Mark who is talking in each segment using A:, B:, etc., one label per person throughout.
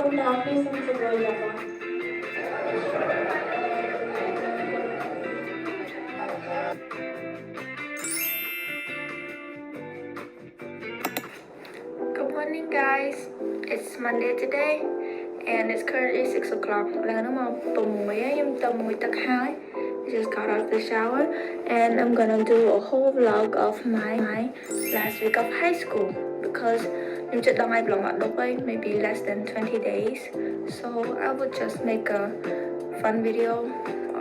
A: from darkness into the world, Papa.
B: Good morning, guys. It's Monday today, and it's currently 6 o'clock. I just got out of the shower, and I'm gonna do a whole vlog of my last week of high school because maybe less than 20 days. So I would just make a fun video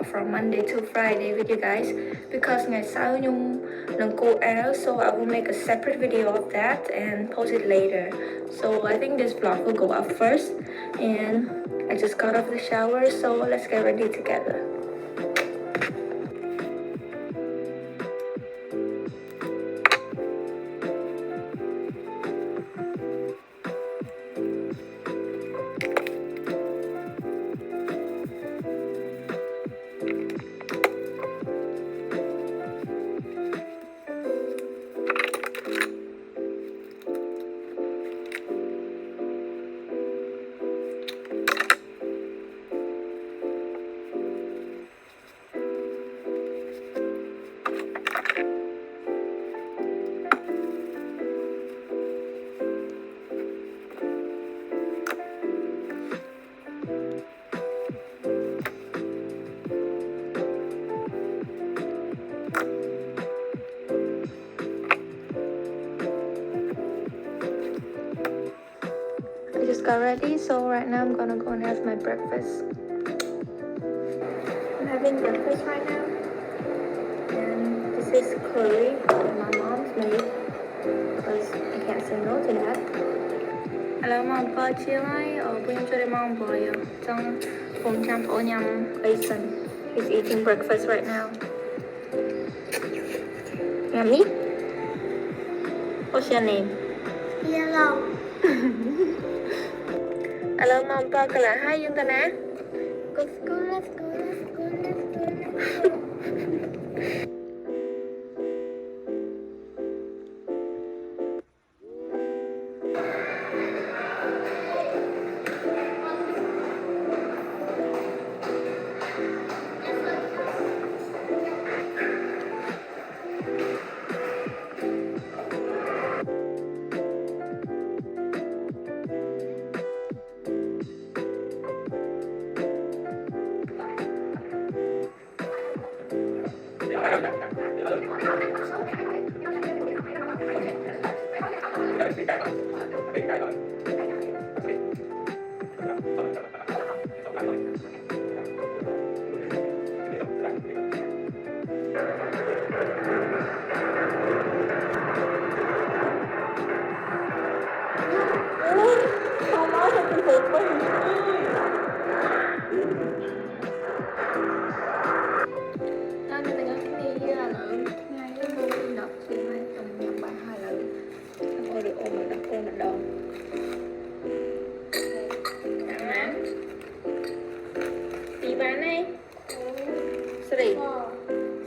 B: from Monday to Friday with you guys because ngày sau Nhung nâng cô áo, so I will make a separate video of that and post it later. So I think this vlog will go up first, and I just got off the shower, so let's get ready together. I just got ready, so right now I'm gonna go and have my breakfast. I'm having breakfast right now, and this is curry that my mom's made because I can't say no to that. Hello, mom. Ba chia mai ở bên cho mom boy trong phòng chăm ô nhầm basin. He's eating breakfast right now. Yummy. What's your name?
A: Yellow.
B: Hello, mom. Ba ka là hai dương ta nè.
A: Let's go, let's go, let's go, let's go, let's go.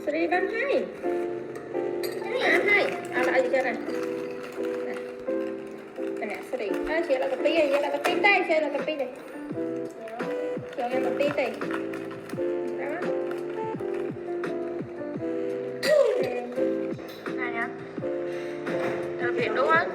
B: Sri bán hai. Bán hai. Lại gì cho này. Này nè, Sri. Chị là cà phê này, chị là cà phê đây, chị là cà phê này. Chị là cà phê đây. Đó. Này nhá. Được việc đúng không?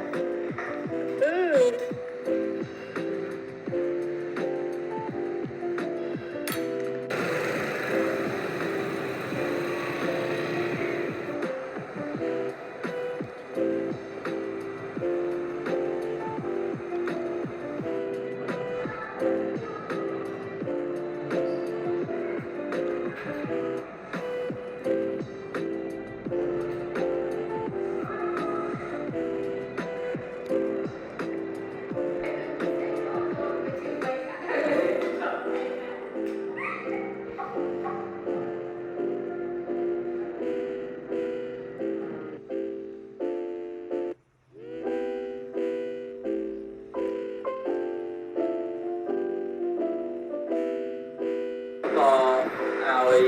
C: Có ai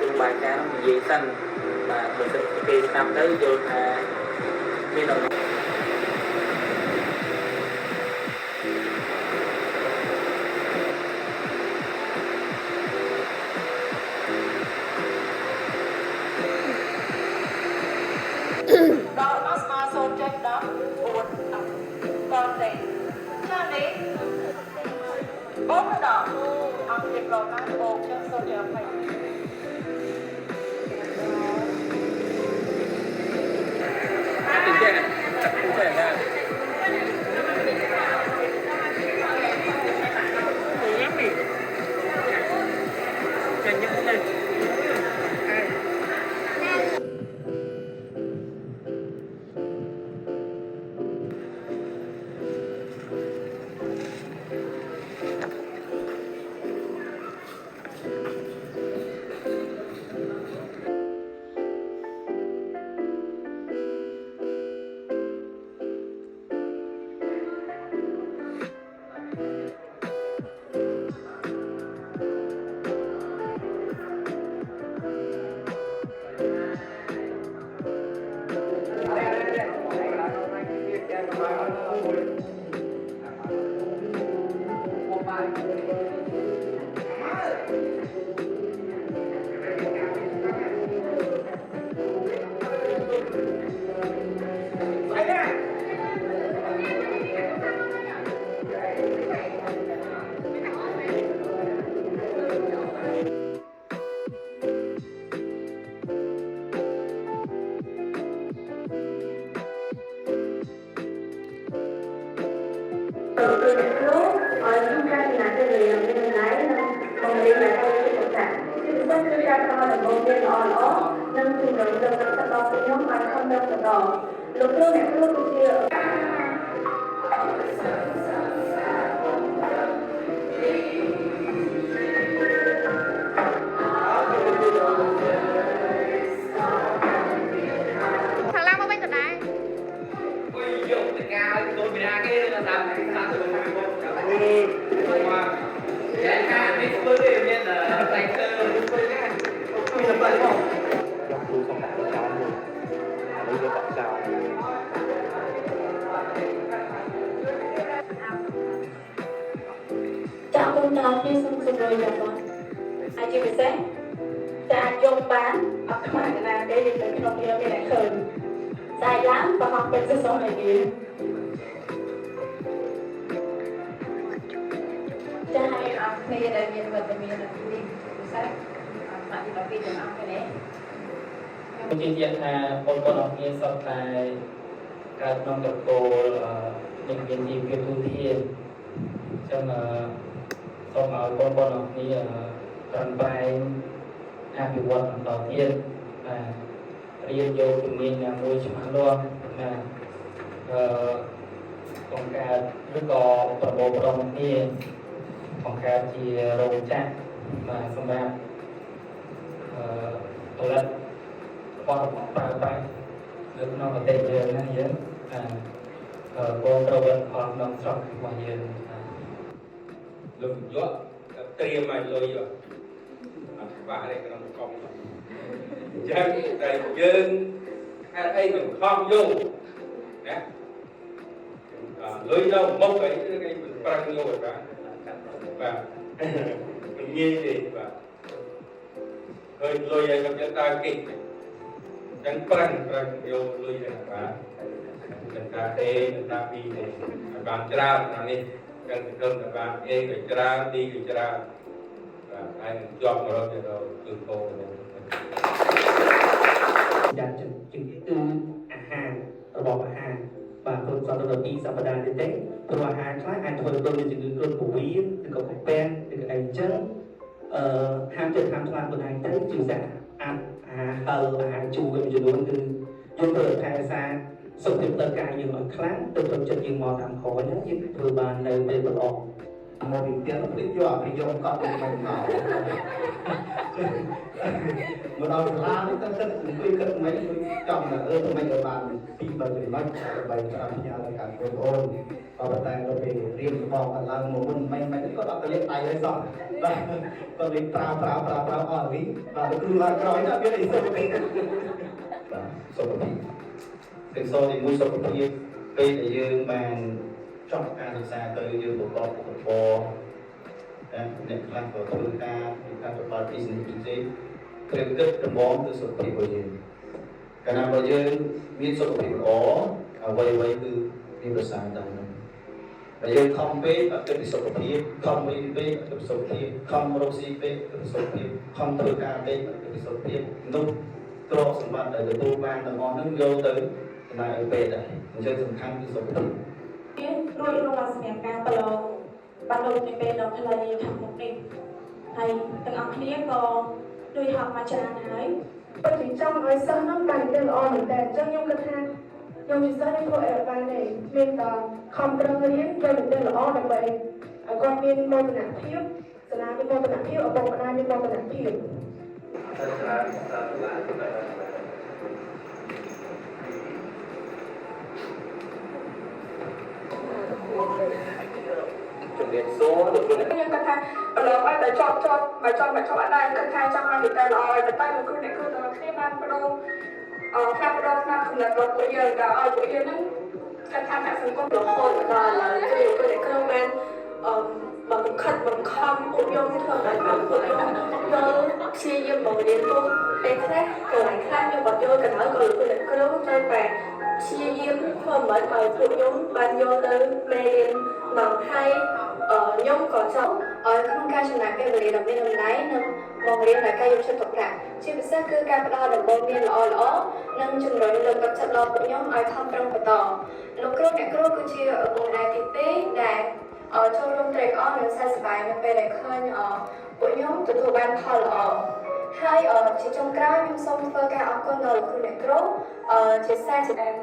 C: dùng bài cá nó gì xanh mà mình sẽ khi năm tới vô miền đồng
A: Thằng Lam ở bên cạnh này.
B: Chào con chào chị xong rồi chào con. Ai chị bị xét? Chào dùng bán ở ngoài là cái gì cái đồng kia bên này khởi dài lắm và học bên số số này kìa. Chào hai ông bây giờ đại diện vật đại diện là đi sách bạn đi đọc video ông cái đấy.
C: ជាជាថាបងប្អូនអរគ្នាសុខតែកើតក្នុងតកូលនឹងមានជីវភាពទូធានអញ្ចឹងសូមឲ្យបងប្អូនអរគ្នាប្រឹងប្រែងអភិវឌ្ឍបន្តទៀតរៀនយកជំនាញណាមួយច្បាស់លាស់ណាបង្កើតឬក៏ប្រមូលផ្ដុំគ្នាបង្កើតជារោងចក្រសម្រាប់ផលិតបទប្រើប្រាស់នៅក្នុងប្រទេសយើងណាយើងបងត្រូវបានផលក្នុងស្រុករបស់យើងលោកយកត្រៀមឲ្យលុយអត់បាក់ទេក្នុងកុំចឹងតែយើងហេតុអីមិនខំយកណាលុយនៅមុខអីគេប្រឹងយកឲ្យបានមិនងាយទេបាទឃើញលុយឲ្យខ្ញុំយកដើរគេចឹងប្រឹងយកលុយទៅបានមិនថាទេមិនថាពីទេឲ្យបានច្រើនអានេះចឹងទៅទៅបានអេក៏ច្រើនទីក៏ច្រើនបាទហើយជាប់រកទៅគឺគោយ៉ាងជំគឺអាហាររបស់អាហារបាទព្រោះសន្តិភាព2សប្តាហ៍ទៀតទេព្រោះអាហារខ្លះអាចធ្វើទៅមានជំងឺគ្រុនពោះវៀនឬក៏កាពែនឬក៏អីចឹងហាមចិត្តហាមខ្លាំងខ្លួនឯងទៅជាសាអាហារជូរមួយចំនួនគឺយើងត្រូវថែរក្សាសុខភាពផ្លូវកាយយើងឲ្យខ្លាំងទៅទឹកចិត្តយើងមកតាមក្រោយហ្នឹងយើងធ្វើបាននៅពេលល្អមកពីផ្ទះទៅព្រីយកអភិយកកត់ទៅមិនមកមកដល់សាលានេះទៅគិតអង្គុយគិតមិនចង់ទៅទៅមិនឲ្យបានពីបើទៅមិនដើម្បីស្រាប់ផ្ញើដល់ខាងបងប្អូនក៏តែទៅពេលរៀនរបស់កន្លងមកមុនមិនក៏ដល់ទៅលេខដៃហើយសោះបាទក៏លេខប្រើអស់វិញបាទគ្រូឡើងក្រោយណាមានអីសុខភាពបាទសុខភាពទាំងសោទីមួយសុខភាពពេលដែលយើងបានចប់ការសិក្សាទៅយើងប្រកបឧបករណ៍អ្នកខ្លះក៏ធ្វើការប្រកប business ផ្សេងគ្រឿងគិតដំបងគឺសុខភាពរបស់យើងកាលណាបើយើងមានសុខភាពល្អអ្វីគឺមានប្រសើរតាមនោះ แต่ยังคอมเป๊ะแบบเป็นสุขภาพคอมเป๊ะเป็นสุขภาพคอมโรซีเป๊ะเป็นสุขภาพคอมเทอร์การเป๊ะเป็นสุขภาพนุ่มตรอกสมบัติแต่ตัวบ้านแต่งอนนึกโยตื่นนายเป๊ะได้มันจะสำคัญที่สุด
D: រួចរាល់សម្រាប់ការប្រឡងបានដូចនៅពេលដល់ផ្លូវខាងមុខនេះហើយទាំងអស់គ្នាក៏ដូចហត់មកច្រើនហើយពិតជាចង់ឲ្យសិស្សនោះបានទៅល្អមែនតើអញ្ចឹងខ្ញុំគិតថាខ្ញុំជាសិស្សខ្ញុំធ្វើអីបានទេមានតែខំប្រឹងរៀនចូលទៅល្អដើម្បីឲ្យគាត់មានមោទនភាពសាលាមានមោទនភាពឪពុកម្ដាយមានមោទនភាព
C: ជំនាញសូត្រ
D: ខ្ញុំគាត់ថាប្រឡងឲ្យតែជាប់អត់ដែរគាត់ថាចង់ឲ្យតែល្អឲ្យតែលោកគ្រូអ្នកគ្រូទាំងគ្នាបានបដូរផ្លាស់ប្ដូរផ្នែកគំនិតរបស់ពួកយើងដល់ឲ្យពួកយើងហ្នឹងគាត់ថាអ្នកសង្គមរហូតដល់ឥឡូវគឺអ្នកគ្រូបានបង្ខំពួកយើងធ្វើឲ្យពួកយើងចូលព្យាយាមបង្រៀនពួកពេលខ្លះកន្លែងខ្លះយើងបាត់យល់កណ្ដោយក៏លោកអ្នកគ្រូត្រូវតែព្យាយាមធ្វើមិនឲ្យពួកយើងបានយល់ទៅមេរៀនមកហើយខ្ញុំក៏ចង់ឲ្យក្នុងការចំណាយពេលវេលាដ៏មានតម្លៃនិងបង្រៀនដល់ការយកចិត្តទុកដាក់ជាពិសេសគឺការផ្ដល់ដំបូន្មានល្អនិងជំរុញលើកទឹកចិត្តដល់ពួកខ្ញុំឲ្យខំប្រឹងបន្តលោកគ្រូអ្នកគ្រូគឺជាឪពុកម្ដាយទី2ដែលចូលរួមត្រេកអរនិងសើចសប្បាយនៅពេលដែលឃើញពួកខ្ញុំទទួលបានផលល្អហើយជាចុងក្រោយខ្ញុំសូមធ្វើការអរគុណដល់លោកគ្រូអ្នកគ្រូជាសារជាដើម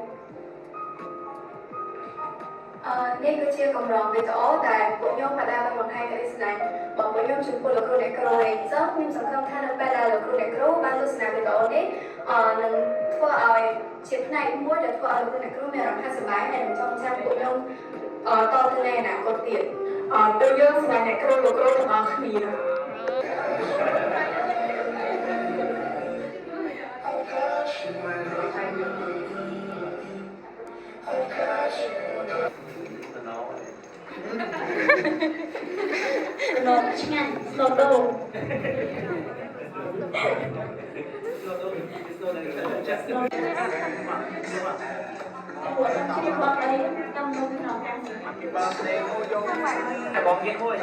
D: នេះគឺជាកម្រងវីដេអូដែលពួកខ្ញុំបានបង្ហាញក្តីស្រឡាញ់របស់ពួកខ្ញុំចំពោះលោកគ្រូអ្នកគ្រូឯងចឹងខ្ញុំសង្ឃឹមថានៅពេលដែលលោកគ្រូអ្នកគ្រូបានទស្សនាវីដេអូនេះនឹងធ្វើឲ្យជាផ្នែកមួយដែលធ្វើឲ្យលោកគ្រូអ្នកគ្រូមានអារម្មណ៍ថាសប្បាយហើយនឹងចងចាំពួកខ្ញុំតទៅในអនាគតទៀតទៅយើងស្នេហ៍អ្នកគ្រូលោកគ្រូទាំងអស់គ្នា
A: nó nhanh nó đâu
C: បងទៀតមួយ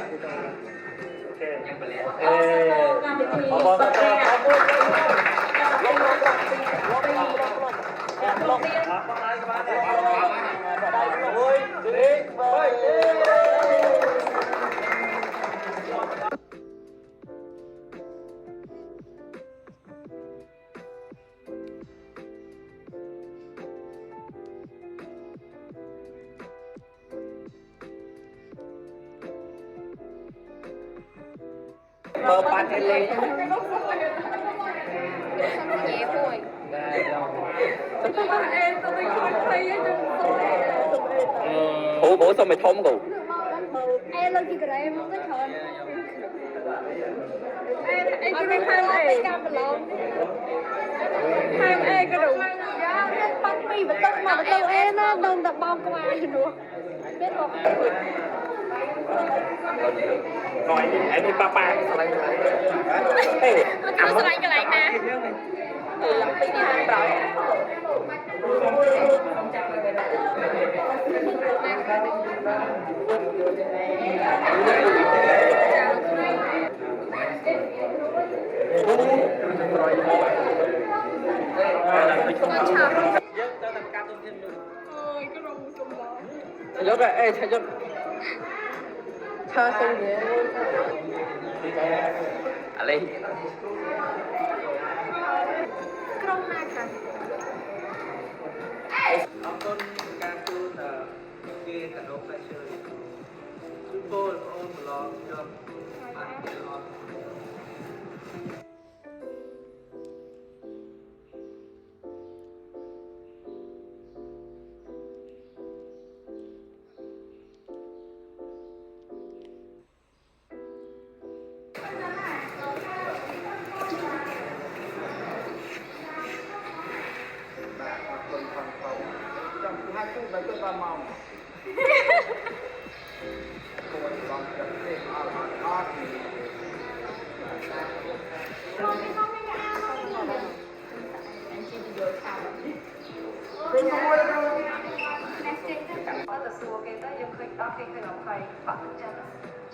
C: មើលបាត់ឲ្យលេងញ៉ែពួយអូសុំឲ្យធំគូ
A: អេលើកទីក្រែមកទៅច្រើន
D: អីគេមិនខាងអីកាប្រឡងខាងអីក៏ដូច
A: យ៉ារៀនបាត់ពីបន្ទុកមកបន្ទុកអេណាដងតបងក្បាលជំនួសមានមក
C: nói em đi papa
D: nó sẽ lại cái lại nè làm tí nha rồi
C: nhốt rồi, ê, nhốt
D: Tha không nhé
C: à lên
A: Krong hai cả
C: ông con ca tu là kia cả đống lại chơi chúng tôi ôm lo cho bạn lo Hãy subscribe cho kênh Ghiền Mì Gõ để không bỏ lỡ những video hấp dẫn
B: xua cái tới dân khơi đó khi khơi lòng thầy bạn thực chân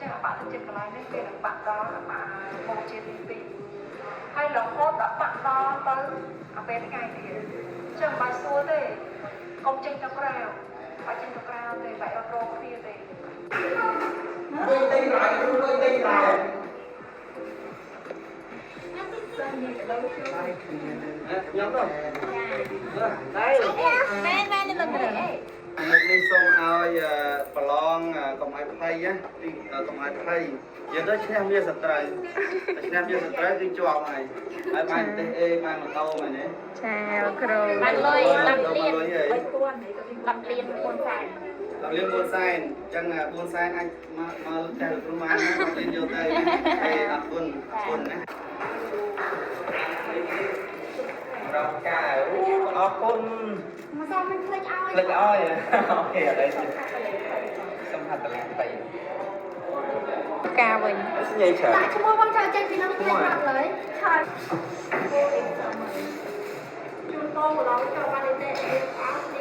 B: chứ là bạn thực chân cái này nên là bạn đó là bạn một trên đi hay là hốt đã bạn đó tới ở bên cái thì chứ bà xua thế công trình tao rào bà trên tao rào thì vậy ở đồ kia thì
C: tôi tin lại tôi tin lại nhóm đâu đây
A: mẹ lên lần này
C: đi xong ai bà lon còn ai thay á còn ai thay giờ đó chỉ làm việc sạch trời chỉ làm việc sạch trời đi chọn này ai mang tê mang một câu này nè
B: chào cậu
A: bạn lôi làm
C: liên buôn sai chẳng là buôn sai anh mà chạy được luôn mà lên vô đây hay buôn nè rồi cả con
A: mà sao mình lên
C: lịch oi ok ở đây xong hành tập tay
B: ca mình
C: vậy sợ
A: tại chúng con trai trên thì nó lên mặt lấy trời chúng tôi của nó cho ba đến tệ áo đi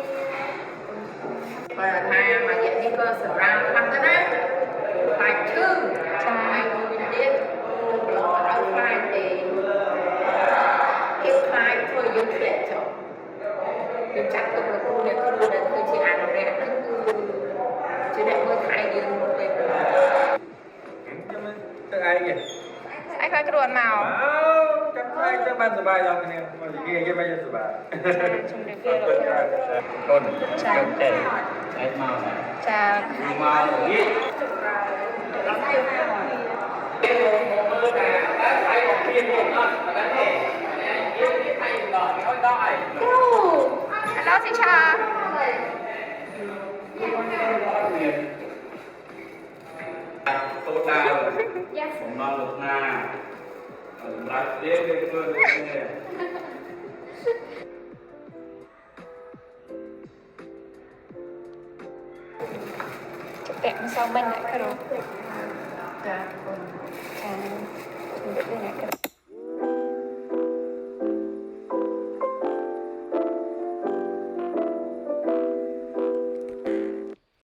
E: và hai mà dạy đi cơ sở ra làm cái đấy phải chứ phải mình biết nó đâu phải thì if phải thôi dùng lệ cho mình chắc không được cô này cứ đến thôi chỉ ăn rẻ nó cứ chỉ để mới thay đi một bên
C: tức ai kìa
B: anh phải cරුនមក
C: chắc ai chắc ban sờ bài rồi nè mà gì kia cái bây giờ sờ bài
B: ជំរាបលាលោកគ្រូ
C: con chào trẻ ai mau
B: ចា
C: mau gì
B: ដល់សិឆា
F: tôi taผมนอนหลับหน้ารักเด็กเพื่อนเนี่ย
B: chụp tiệm sau bên lại cậu
E: ចា
B: ចាជំរាបលាអ្នកគ្រូ